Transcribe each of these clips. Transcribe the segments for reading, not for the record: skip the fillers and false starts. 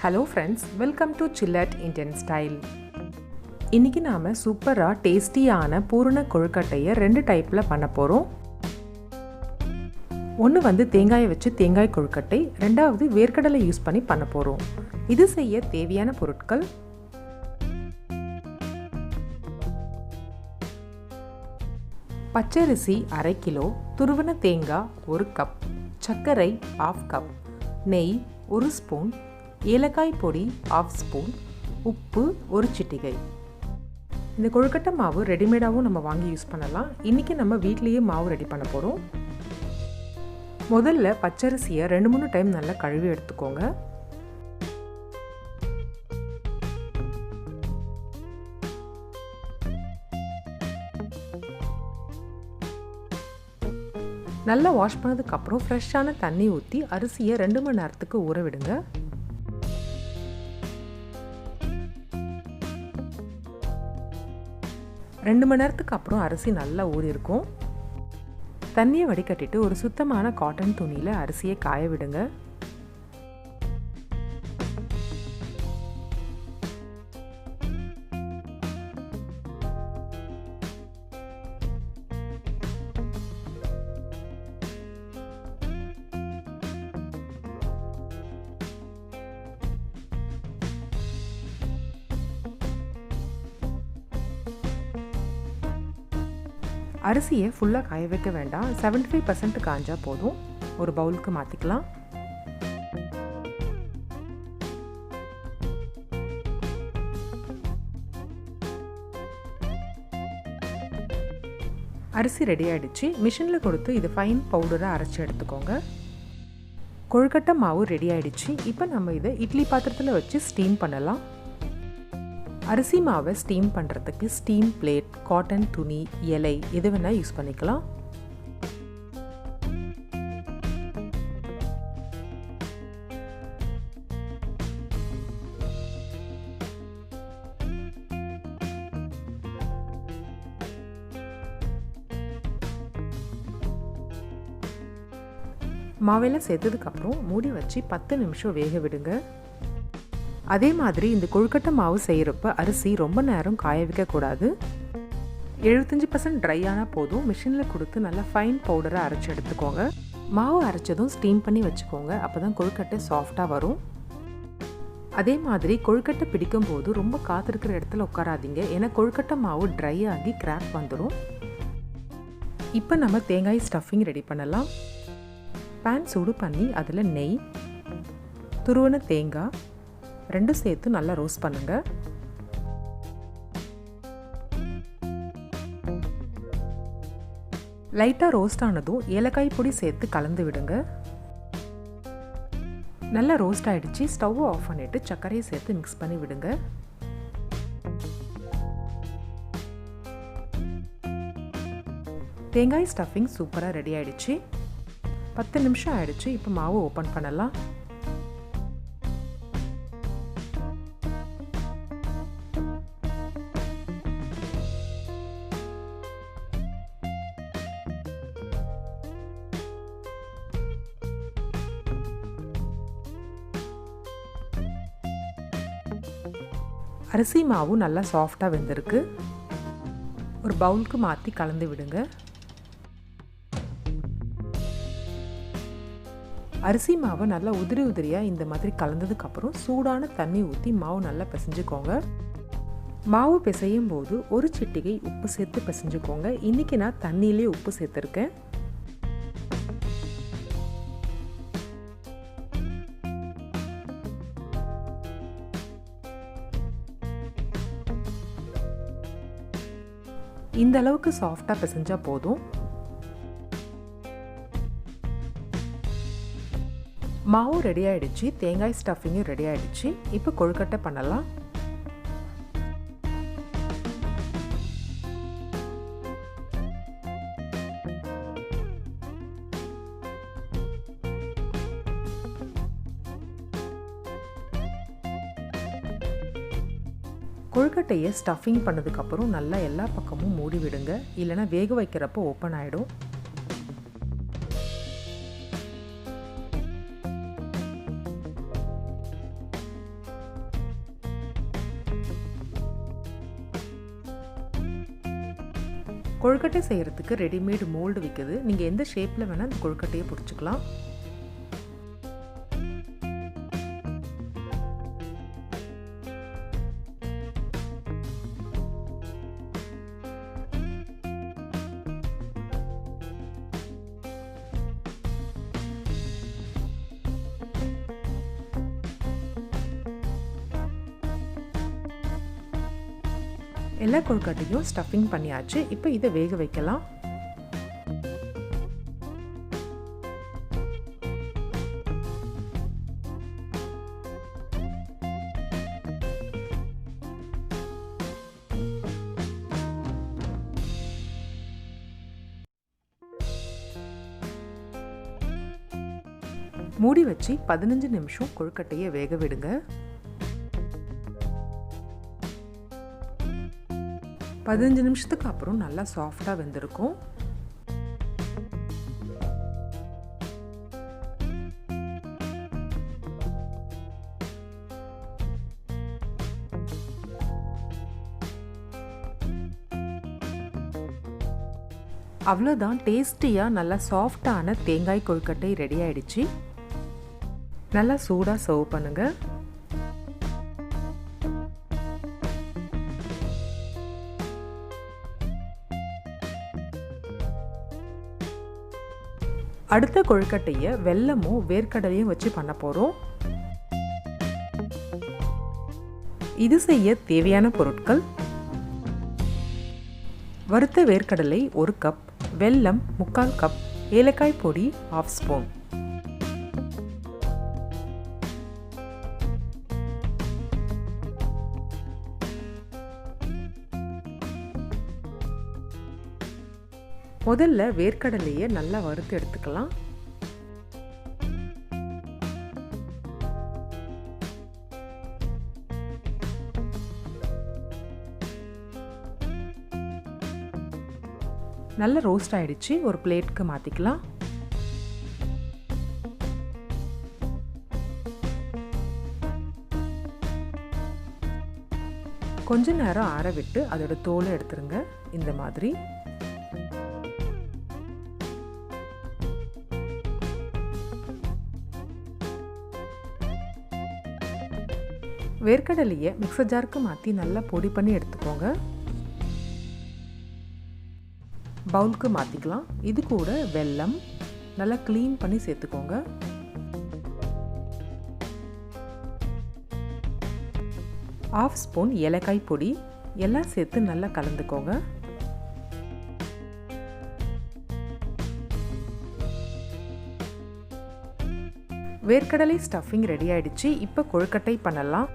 Hello friends, welcome to ChillatIndianstyle. இன்னைக்கு நாம சூப்பரா டேஸ்டியான பூரண கொழுக்கட்டையை ரெண்டு டைப்ல பண்ண போறோம். ஒன்னு வந்து தேங்காயை வச்சு தேங்காய் கொழுக்கட்டை, ரெண்டாவது வேர்க்கடலை யூஸ் பண்ணி பண்ண போறோம். இது செய்ய தேவையான பொருட்கள்: பச்சரிசி 1/2 கிலோ, துருவன தேங்காய் 1 கப், சர்க்கரை 1/2 கப், நெய் 1 ஸ்பூன், ஏலக்காய் பொடி 1/2 ஸ்பூன், உப்பு 1 சிட்டிகை. இந்த கொழுக்கட்டை மாவு ரெடிமேடாகவும் நம்ம வாங்கி யூஸ் பண்ணலாம். இன்றைக்கி நம்ம வீட்லேயே மாவு ரெடி பண்ண போகிறோம். முதல்ல பச்சரிசியை 2-3 டைம் நல்லா கழுவி எடுத்துக்கோங்க. நல்லா வாஷ் பண்ணதுக்கப்புறம் ஃப்ரெஷ்ஷான தண்ணி ஊற்றி அரிசியை 2 மணி நேரத்துக்கு ஊற விடுங்க. ரெண்டு மணி நேரத்துக்கு அப்புறம் அரிசி நல்லா ஊறியிருக்கும். தண்ணியை வடிகட்டிட்டு ஒரு சுத்தமான காட்டன் துணியில் அரிசியை காய விடுங்க. அரிசியை ஃபுல்லாக காய வைக்க வேண்டாம், 75% காஞ்சா போதும். ஒரு பவுலுக்கு மாற்றிக்கலாம். அரிசி ரெடி ஆகிடுச்சு. மிஷினில் கொடுத்து இது ஃபைன் பவுடராக அரைச்சி எடுத்துக்கோங்க. கொழுக்கட்டை மாவு ரெடி ஆகிடுச்சு. இப்போ நம்ம இதை இட்லி பாத்திரத்தில் வச்சு ஸ்டீம் பண்ணலாம். அரிசி மாவை ஸ்டீம் பண்ணுறதுக்கு ஸ்டீம் பிளேட், காட்டன் துணி, இலை எது வேணால் யூஸ் பண்ணிக்கலாம். மாவெல்லாம் சேர்த்ததுக்கப்புறம் மூடி வச்சு 10 நிமிஷம் வேக விடுங்க. அதே மாதிரி இந்த கொழுக்கட்டை மாவு செய்கிறப்ப அரிசி ரொம்ப நேரம் காய வைக்கக்கூடாது. 75% ட்ரை ஆனால் போதும். மிஷினில் கொடுத்து நல்லா ஃபைன் பவுடராக அரைச்சி எடுத்துக்கோங்க. மாவு அரைச்சதும் ஸ்டீம் பண்ணி வச்சுக்கோங்க. அப்போ தான் கொழுக்கட்டை சாஃப்டாக வரும். அதே மாதிரி கொழுக்கட்டை பிடிக்கும் போது ரொம்ப காத்திருக்கிற இடத்துல உட்காராதீங்க, ஏன்னா கொழுக்கட்டை மாவு ட்ரை ஆகி கிராக் வந்துடும். இப்போ நம்ம தேங்காய் ஸ்டஃபிங் ரெடி பண்ணலாம். பேன் சூடு பண்ணி அதில் நெய், துருவன தேங்காய் ரெண்டும் சேர்த்து நல்லா ரோஸ்ட் பண்ணுங்க. லைட்டாக ரோஸ்ட் ஆனதும் ஏலக்காய் பொடி சேர்த்து கலந்து விடுங்க. நல்லா ரோஸ்ட் ஆகிடுச்சு. ஸ்டவ்வை ஆஃப் பண்ணிவிட்டு சர்க்கரையை சேர்த்து மிக்ஸ் பண்ணி விடுங்க. தேங்காய் ஸ்டஃபிங் சூப்பராக ரெடி ஆகிடுச்சு. 10 நிமிஷம் ஆகிடுச்சு. இப்போ மாவு ஓப்பன் பண்ணலாம். அரிசி மாவு நல்லா சாஃப்டாக வெந்திருக்கு. ஒரு பவுலுக்கு மாற்றி கலந்து விடுங்க. அரிசி மாவை நல்லா உதிரி உதிரியாக இந்த மாதிரி கலந்ததுக்கப்புறம் சூடான தண்ணி ஊற்றி மாவு நல்லா பிசைஞ்சுக்கோங்க. மாவு பிசையும் போது 1 சிட்டிகை உப்பு சேர்த்து பிசைஞ்சுக்கோங்க. இன்றைக்கி நான் தண்ணியிலே உப்பு சேர்த்துருக்கேன். இந்த அளவுக்கு சாஃப்டாக பிசைஞ்சா போதும். மாவு ரெடி ஆகிடுச்சு. தேங்காய் ஸ்டஃபிங்கும் ரெடி ஆகிடுச்சு. இப்போ கொழுக்கட்டை பண்ணலாம். கொழுக்கட்டையை ஸ்டஃபிங் பண்ணதுக்கப்புறம் நல்லா எல்லா பக்கமும் மூடி விடுங்க, இல்லைனா வேக வைக்கிறப்போ ஓப்பன் ஆகிடும். கொழுக்கட்டை செய்கிறதுக்கு ரெடிமேட் மோல்டு விற்குது. நீங்கள் எந்த ஷேப்பில் வேணால் அந்த கொழுக்கட்டையை பிடிச்சிக்கலாம். எல்லா கொழுக்கட்டையும் ஸ்டஃபிங் பண்ணியாச்சு. இப்போ இதை வேக வைக்கலாம். மூடி வச்சு 15 நிமிஷம் கொழுக்கட்டையை வேக விடுங்க. 15 நிமிஷத்துக்கு அப்புறம் நல்லா சாஃப்டாக வெந்திருக்கும். அவ்வளோதான், டேஸ்டியாக நல்லா சாஃப்டான தேங்காய் கொழுக்கட்டை ரெடி ஆயிடுச்சு. நல்லா சூடாக சர்வ் பண்ணுங்கள். அடுத்த கொழுக்கட்டையை வெல்லமும் வேர்க்கடலையும் வச்சு பண்ண போகிறோம். இது செய்ய தேவையான பொருட்கள்: வறுத்த வேர்க்கடலை 1 கப், வெல்லம் 3/4 கப், ஏலக்காய் பொடி 1/2 ஸ்பூன். முதல்ல வேர்க்கடலையை நல்லா வறுத்து எடுத்துக்கலாம். நல்லா ரோஸ்ட் ஆயிடுச்சு. ஒரு பிளேட்க்கு மாற்றிக்கலாம். கொஞ்ச நேரம் ஆற விட்டு அதோட தோலை எடுத்துருங்க. இந்த மாதிரி வேர்க்கடலையை மிக்சர் ஜாருக்கு மாற்றி நல்லா பொடி பண்ணி எடுத்துக்கோங்க. பவுலுக்கு மாற்றிக்கலாம். இது கூட வெல்லம் நல்லா க்ளீன் பண்ணி சேர்த்துக்கோங்க. ½ ஸ்பூன் ஏலக்காய் பொடி எல்லாம் சேர்த்து நல்லா கலந்துக்கோங்க. வேர்க்கடலை ஸ்டஃபிங் ரெடி ஆயிடுச்சு. இப்போ கொழுக்கட்டை பண்ணலாம்.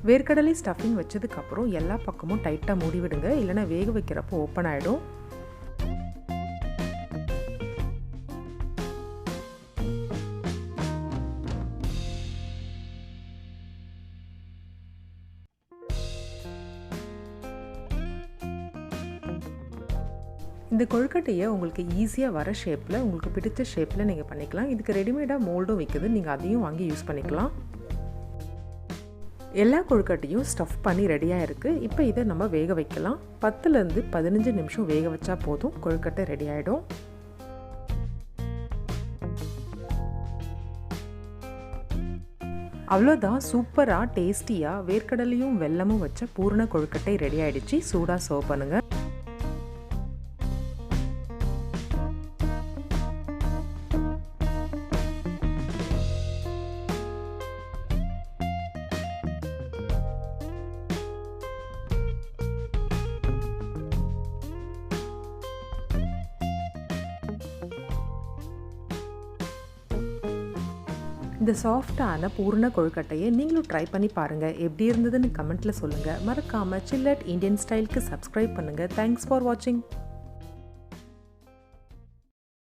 வேர்க்கடலை ஸ்டஃபிங் வச்சதுக்கப்புறம் எல்லா பக்கமும் டைட்டாக மூடி விடுங்க, இல்லைன்னா வேக வைக்கிறப்போ ஓப்பன் ஆகிடும். இந்த கொழுக்கட்டையை உங்களுக்கு ஈஸியாக வர ஷேப்பில், உங்களுக்கு பிடிச்ச ஷேப்பில் நீங்கள் பண்ணிக்கலாம். இதுக்கு ரெடிமேடாக மோல்டும் விற்குது, நீங்கள் அதையும் வாங்கி யூஸ் பண்ணிக்கலாம். எல்லா கொழுக்கட்டையும் ஸ்டஃப் பண்ணி ரெடியாக இருக்குது. இப்போ இதை நம்ம வேக வைக்கலாம். 10லேருந்து 15 நிமிஷம் வேக வச்சா போதும், கொழுக்கட்டை ரெடி ஆகிடும். அவ்வளோதான், சூப்பராக டேஸ்டியாக வேர்க்கடலையும் வெல்லமும் வச்ச பூரண கொழுக்கட்டை ரெடி ஆகிடுச்சு. சூடாக சர்வ் பண்ணுங்கள். இந்த சாஃப்டான பூர்ண கொழுக்கட்டையை நீங்களும் ட்ரை பண்ணி பாருங்கள். எப்படி இருந்ததுன்னு கமெண்ட்டில் சொல்லுங்கள். மறக்காமல் சில்லட் இந்தியன் ஸ்டைலுக்கு சப்ஸ்கிரைப் பண்ணுங்கள். தேங்க்ஸ் ஃபார் வாட்சிங்.